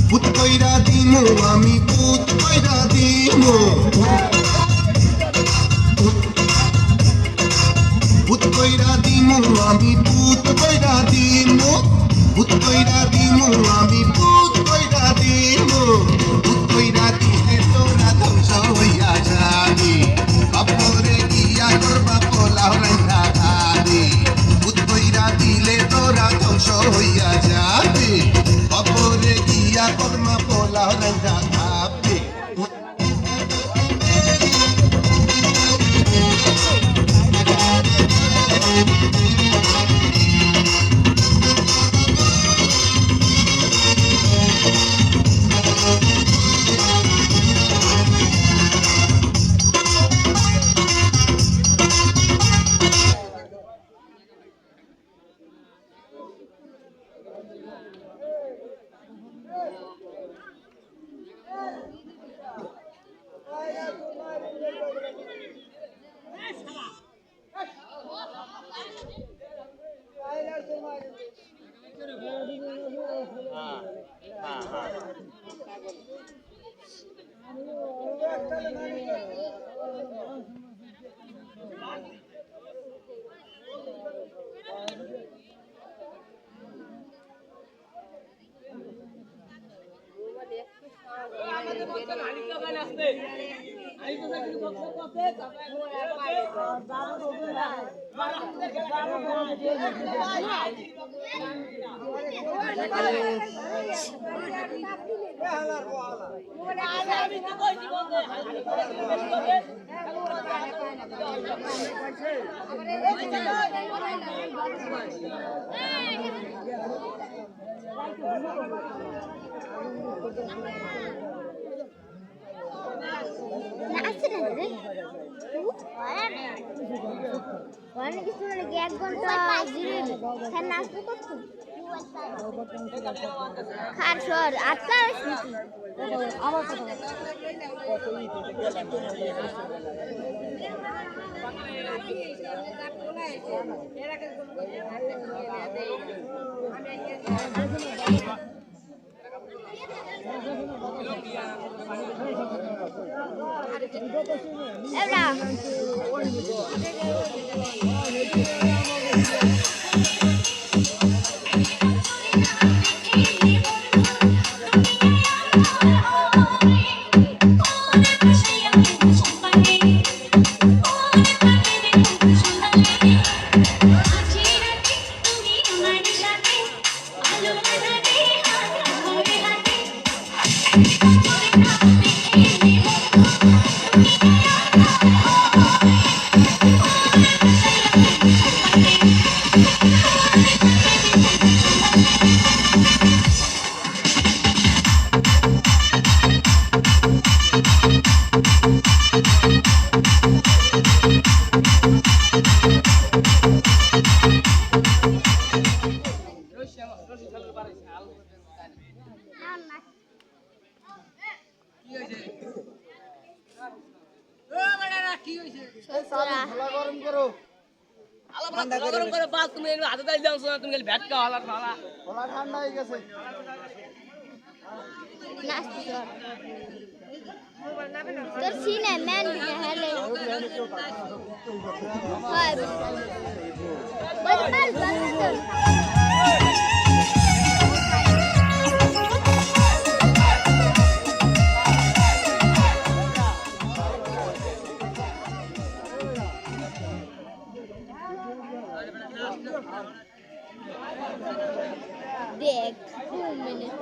ভূত কইরা দিমু আমি ভূত কইরা দিমু ভূত কইরা দিমু আমি ভূত কইরা দিমু ভূত কইরা দিমু আমি ভূত কইরা দিমু ভূত কইরা দিলে তোরা ধ্বংস হইয়া যাবি বাপরে গিয়া করবা পোলাও রান্না খাবি ভূত কইরা দিলে তোরা ধ্বংস হইয়া যাবি বাপরে গিয়া করবা পোলাও রান্না খাবি নাচতে চল তোর সিনে ম্যান দিতে হেলে হয় বল মার জলদি চল দেখ 2 মিনিট